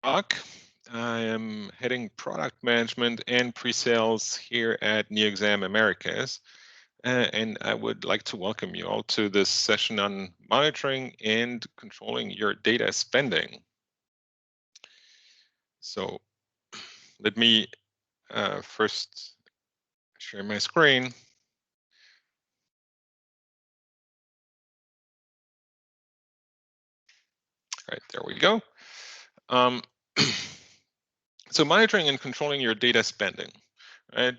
Bloch. I am heading product management and pre-sales here at NeoXam Americas. And I would like to welcome you all to this session on monitoring and controlling your data spending. So let me first share my screen. All right, there we go. So monitoring and controlling your data spending, right?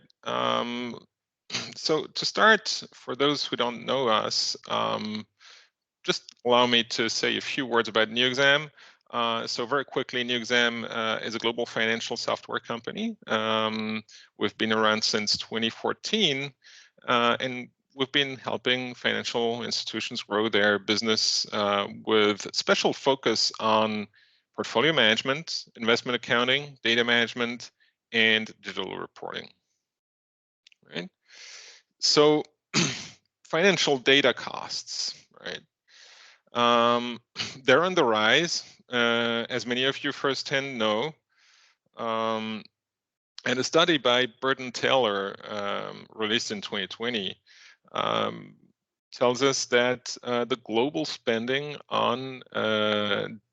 So to start, for those who don't know us, just allow me to say a few words about NeoXam. So very quickly, NeoXam is a global financial software company. We've been around since 2014, and we've been helping financial institutions grow their business with special focus on portfolio management, investment accounting, data management, and digital reporting. Right. So financial data costs, right? They're on the rise, as many of you firsthand know. And a study by Burton Taylor, released in 2020, tells us that the global spending on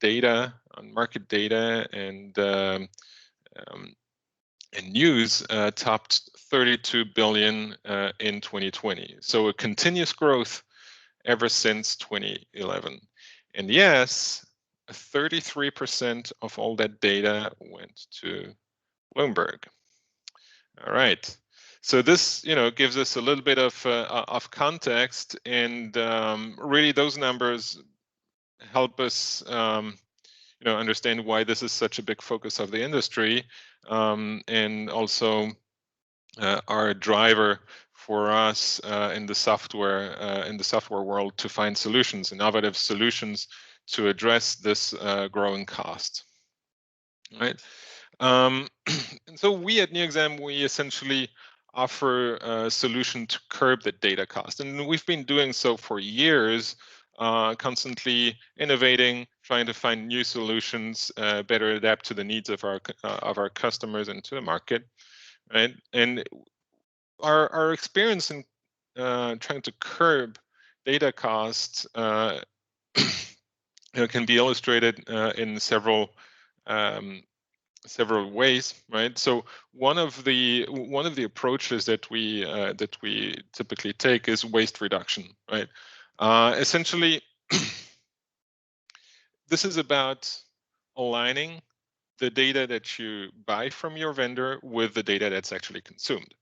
data, on market data, and news topped 32 billion in 2020. So a continuous growth ever since 2011. And yes, 33% of all that data went to Bloomberg. All right. So this, gives us a little bit of context, and really those numbers help us, understand why this is such a big focus of the industry, and also are a driver for us in the software world to find solutions, innovative solutions to address this growing cost. Right. And so we at NeoXam, we essentially offer a solution to curb the data cost, and we've been doing so for years, constantly innovating, trying to find new solutions, better adapt to the needs of our customers and to the market. Right. And our experience in trying to curb data costs can be illustrated in several ways, right? So one of the approaches that we typically take is waste reduction, right? Essentially, this is about aligning the data that you buy from your vendor with the data that's actually consumed.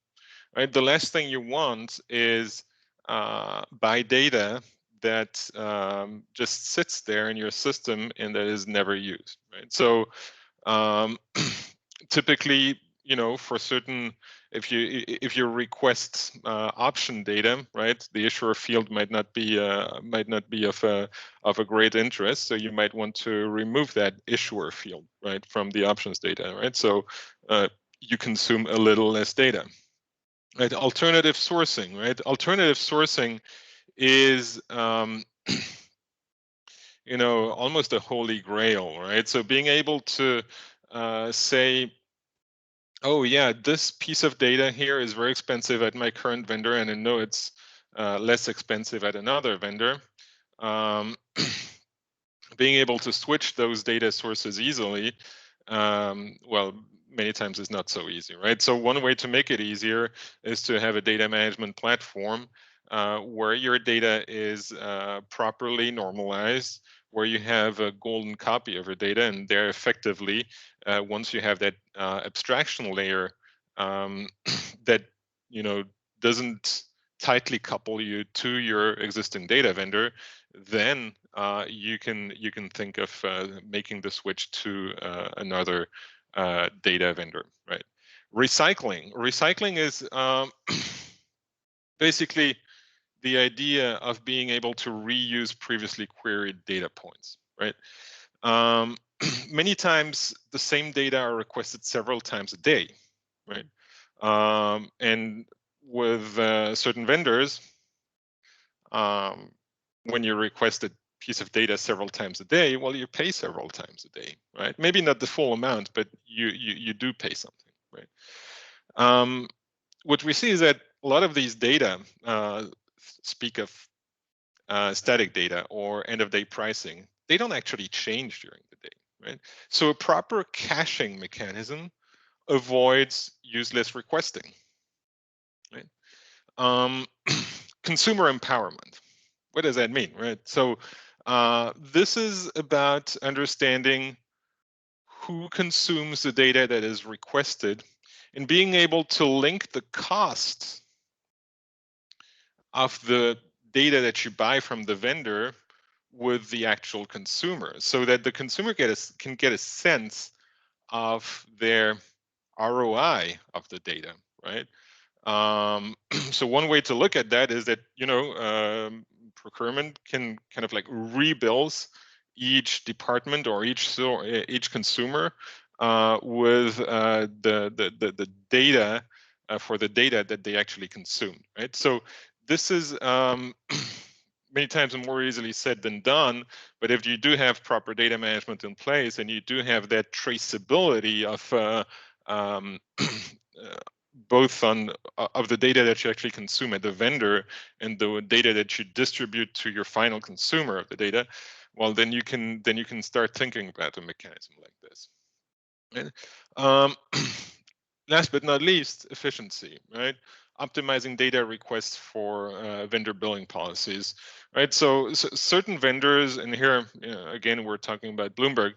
Right, the last thing you want is buy data that just sits there in your system and that is never used. Right, so typically, for certain, if you request option data, right, the issuer field might not be of a great interest, so you might want to remove that issuer field, right, from the options data, right? So you consume a little less data. Right, alternative sourcing, right? Alternative sourcing is, almost a holy grail, right? So being able to say, oh yeah, this piece of data here is very expensive at my current vendor, and I know it's less expensive at another vendor. Being able to switch those data sources easily, well, many times is not so easy, right? So one way to make it easier is to have a data management platform where your data is properly normalized, where you have a golden copy of your data, and there effectively, once you have that abstraction layer that doesn't tightly couple you to your existing data vendor, then you can think of making the switch to another data vendor, right? Recycling is basically the idea of being able to reuse previously queried data points, right? Many times the same data are requested several times a day, right? And with certain vendors, when you request it piece of data several times a day, well, you pay several times a day, right? Maybe not the full amount, but you do pay something, right? What we see is that a lot of these data speak of static data or end-of-day pricing. They don't actually change during the day, right? So a proper caching mechanism avoids useless requesting, right? Consumer empowerment. What does that mean, right? So this is about understanding who consumes the data that is requested and being able to link the cost of the data that you buy from the vendor with the actual consumer, so that the consumer can get a sense of their ROI of the data, right? So one way to look at that is that, procurement can kind of like rebills each department or each consumer with the data for the data that they actually consumed, right? So this is many times more easily said than done, but if you do have proper data management in place and you do have that traceability of both of the data that you actually consume at the vendor and the data that you distribute to your final consumer of the data, well, then you can start thinking about a mechanism like this. Right? Last but not least, efficiency, right? Optimizing data requests for vendor billing policies, right? So certain vendors, and here again we're talking about Bloomberg,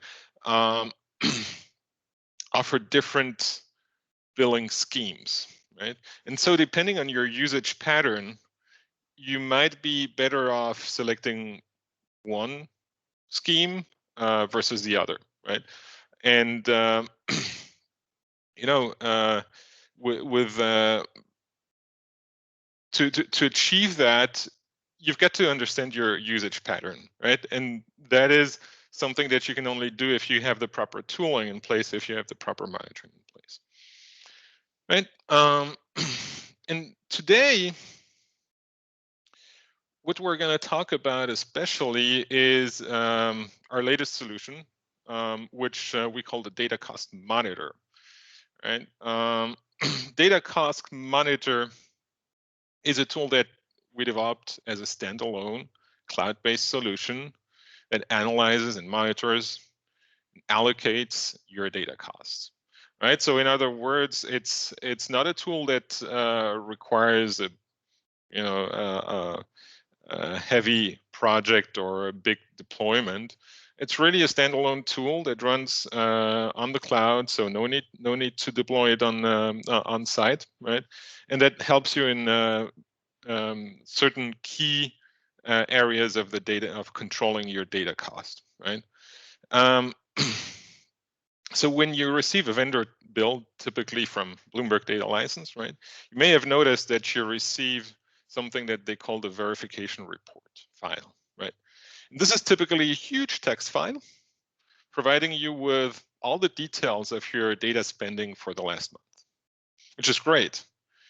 offer different billing schemes, right? And so depending on your usage pattern, you might be better off selecting one scheme versus the other, right? And to achieve that, you've got to understand your usage pattern, right? And that is something that you can only do if you have the proper tooling in place, if you have the proper monitoring in place, right? And today, what we're going to talk about especially is our latest solution, which we call the Data Cost Monitor, right? Data Cost Monitor is a tool that we developed as a standalone cloud-based solution that analyzes and monitors and allocates your data costs, right? So in other words, it's not a tool that requires a heavy project or a big deployment. It's really a standalone tool that runs on the cloud, so no need to deploy it on site, right? And that helps you in certain key areas of the data, of controlling your data cost, right? So when you receive a vendor bill, typically from Bloomberg Data License, right, you may have noticed that you receive something that they call the verification report file, right? And this is typically a huge text file, providing you with all the details of your data spending for the last month, which is great.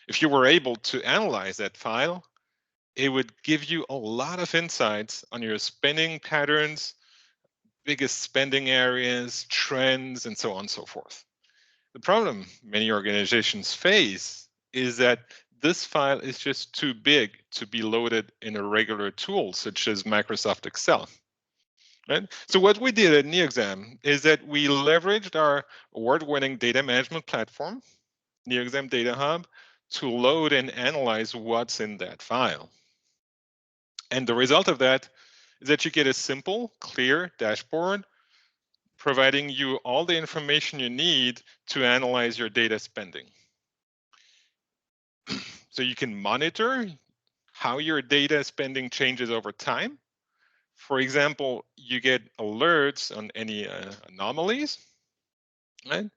If you were able to analyze that file, it would give you a lot of insights on your spending patterns, biggest spending areas, trends, and so on and so forth. The problem many organizations face is that this file is just too big to be loaded in a regular tool such as Microsoft Excel. Right? So what we did at NeoXam is that we leveraged our award-winning data management platform, NeoXam Data Hub, to load and analyze what's in that file. And the result of that is that you get a simple, clear dashboard providing you all the information you need to analyze your data spending. So you can monitor how your data spending changes over time. For example, you get alerts on any anomalies, right?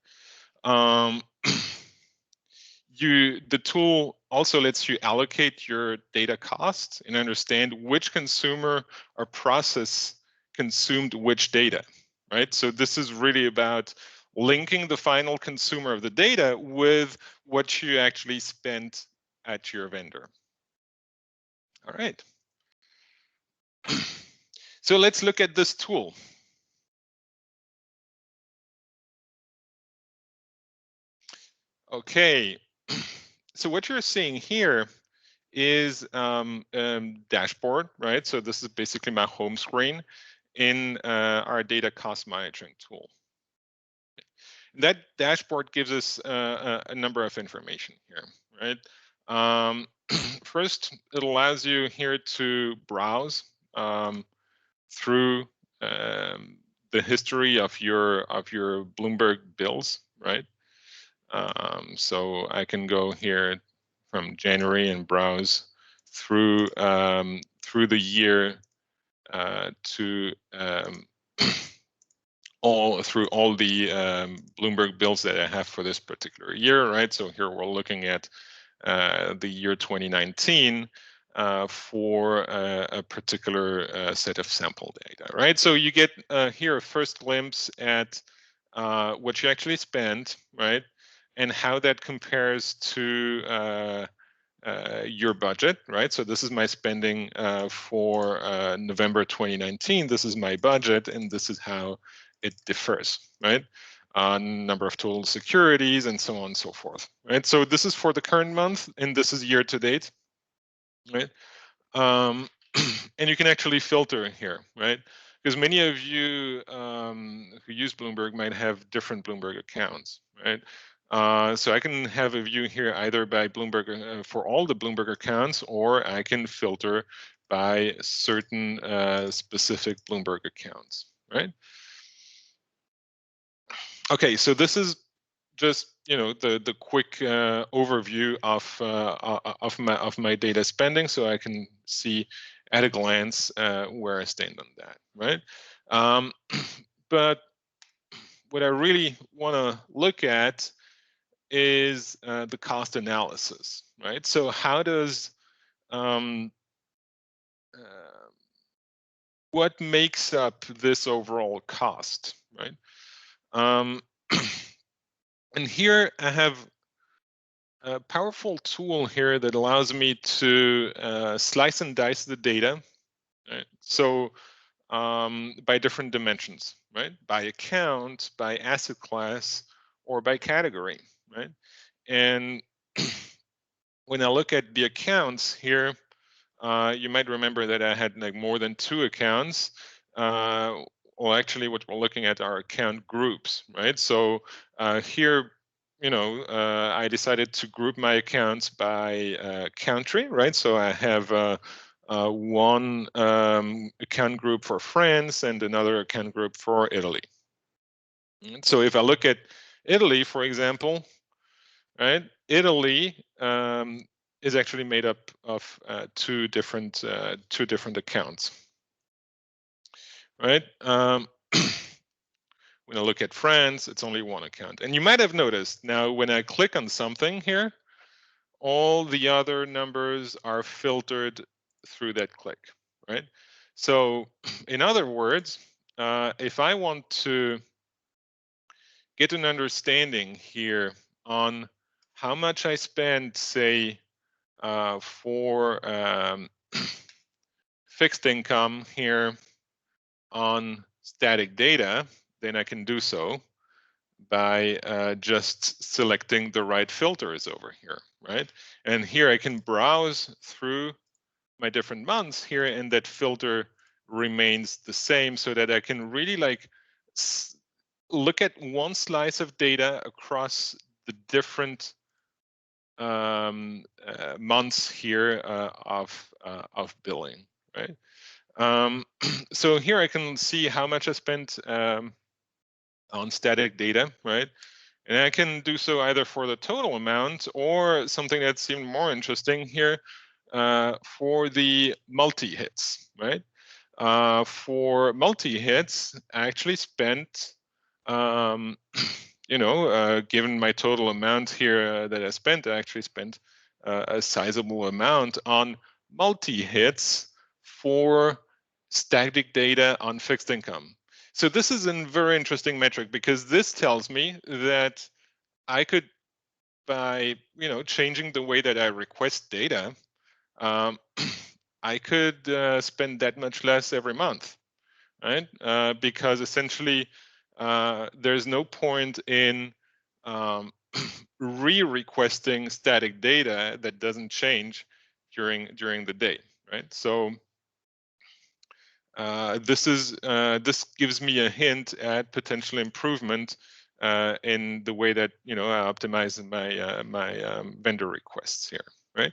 The tool also lets you allocate your data costs and understand which consumer or process consumed which data, right? So this is really about linking the final consumer of the data with what you actually spent at your vendor. All right. So let's look at this tool. Okay, so what you're seeing here is dashboard, right? So this is basically my home screen in our data cost monitoring tool. That dashboard gives us a number of information here, right? First, it allows you here to browse through the history of your Bloomberg bills, right? So I can go here from January and browse through through the year to through all the Bloomberg bills that I have for this particular year, right? So here we're looking at the year 2019 for a particular set of sample data, right? So you get here a first glimpse at what you actually spend, right? And how that compares to your budget, right? So this is my spending for November 2019. This is my budget, and this is how it differs, right? Number of total securities and so on and so forth, right? So this is for the current month, and this is year to date, right? And you can actually filter here, right? Because many of you who use Bloomberg might have different Bloomberg accounts, right? So I can have a view here either by Bloomberg for all the Bloomberg accounts, or I can filter by certain specific Bloomberg accounts, right? Okay, so this is just the quick overview of my data spending, so I can see at a glance where I stand on that, right? But what I really want to look at is the cost analysis, right? So how does what makes up this overall cost, right? And here I have a powerful tool here that allows me to slice and dice the data, right? So by different dimensions, right? By account, by asset class, or by category, right? And when I look at the accounts here, you might remember that I had like more than 2 accounts. Well, actually, what we're looking at are account groups, right? So here, I decided to group my accounts by country, right? So I have one account group for France and another account group for Italy. And so if I look at Italy, for example, right? Italy is actually made up of two different accounts, right? When I look at France, it's only one account. And you might have noticed now when I click on something here, all the other numbers are filtered through that click, right? So in other words, if I want to get an understanding here on how much I spend, say, for fixed income here on static data, then I can do so by just selecting the right filters over here, right? And here I can browse through my different months here, and that filter remains the same, so that I can really like look at one slice of data across the different months here of billing, right? So here I can see how much I spent on static data, right? And I can do so either for the total amount or something that's even more interesting here for the multi-hits, right? For multi-hits, I actually spent, given my total amount here that I spent, I actually spent a sizable amount on multi-hits for static data on fixed income. So this is a very interesting metric, because this tells me that I could, by changing the way that I request data, I could spend that much less every month, right? Because essentially there's no point in re-requesting static data that doesn't change during the day, right? So this gives me a hint at potential improvement in the way that I optimize my vendor requests here, right?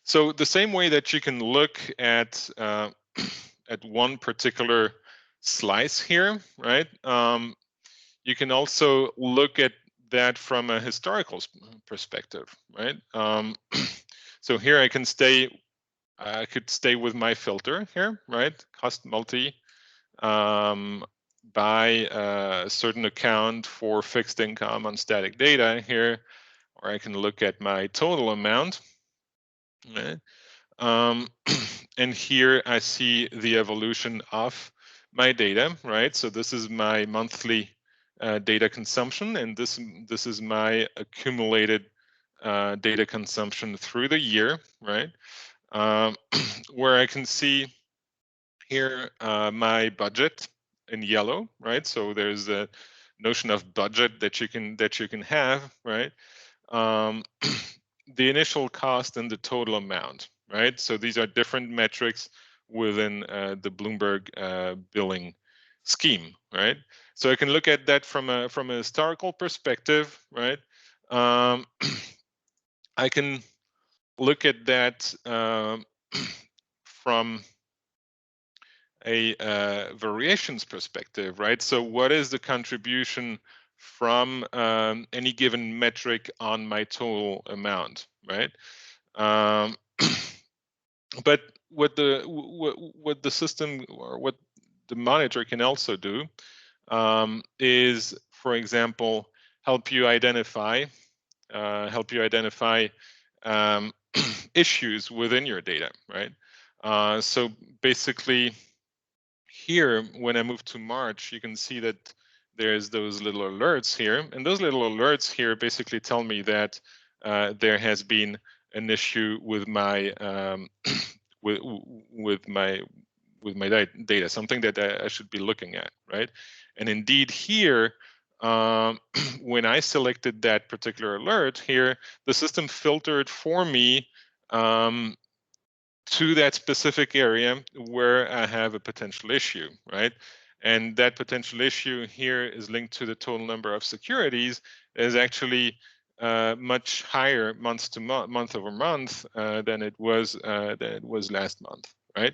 So the same way that you can look at at one particular slice here, right? You can also look at that from a historical perspective, right? So here I could stay with my filter here, right? Cost multi by a certain account for fixed income on static data here, or I can look at my total amount, right? And here I see the evolution of my data, right? So this is my monthly data consumption, and this is my accumulated data consumption through the year, right? Where I can see here my budget in yellow, right? So there's a notion of budget that you can have, right? The initial cost and the total amount, right? So these are different metrics within the Bloomberg billing scheme, right? So I can look at that from a historical perspective, right? I can look at that from a variations perspective, right? So what is the contribution from any given metric on my total amount, right? But what the system or what the monitor can also do is, for example, help you identify issues within your data, right? So basically, here, when I move to March, you can see that there's those little alerts here, and those little alerts here basically tell me that there has been an issue with my with my data, something that I should be looking at, right? And indeed here, when I selected that particular alert here, the system filtered for me to that specific area where I have a potential issue, right? And that potential issue here is linked to the total number of securities is actually much higher month over month than it was last month, right?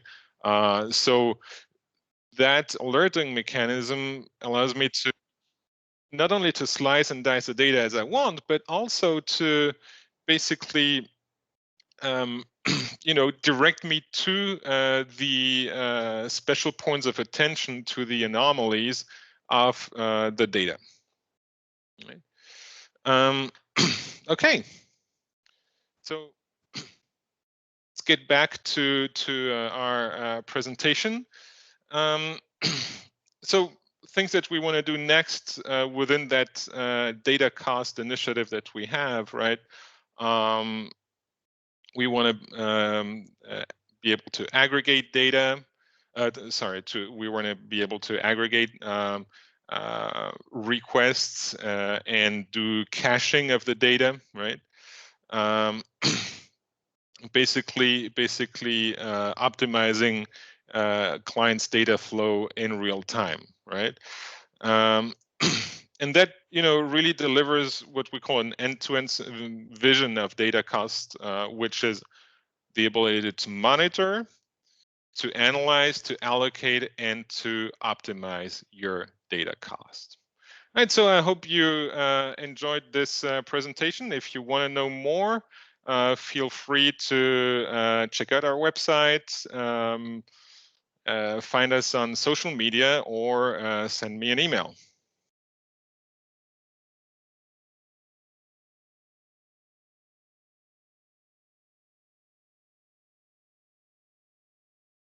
So that alerting mechanism allows me to not only to slice and dice the data as I want, but also to basically direct me to the special points of attention to the anomalies of the data. Right. Okay. So let's get back to our presentation. So things that we want to do next within that data cost initiative that we have, right? We want to be able to aggregate data. We want to be able to aggregate requests and do caching of the data, right? Basically optimizing clients' data flow in real time, right? And that really delivers what we call an end-to-end vision of data cost, which is the ability to monitor, to analyze, to allocate, and to optimize your data cost. All right, so I hope you enjoyed this presentation. If you want to know more, feel free to check out our website, find us on social media, or send me an email.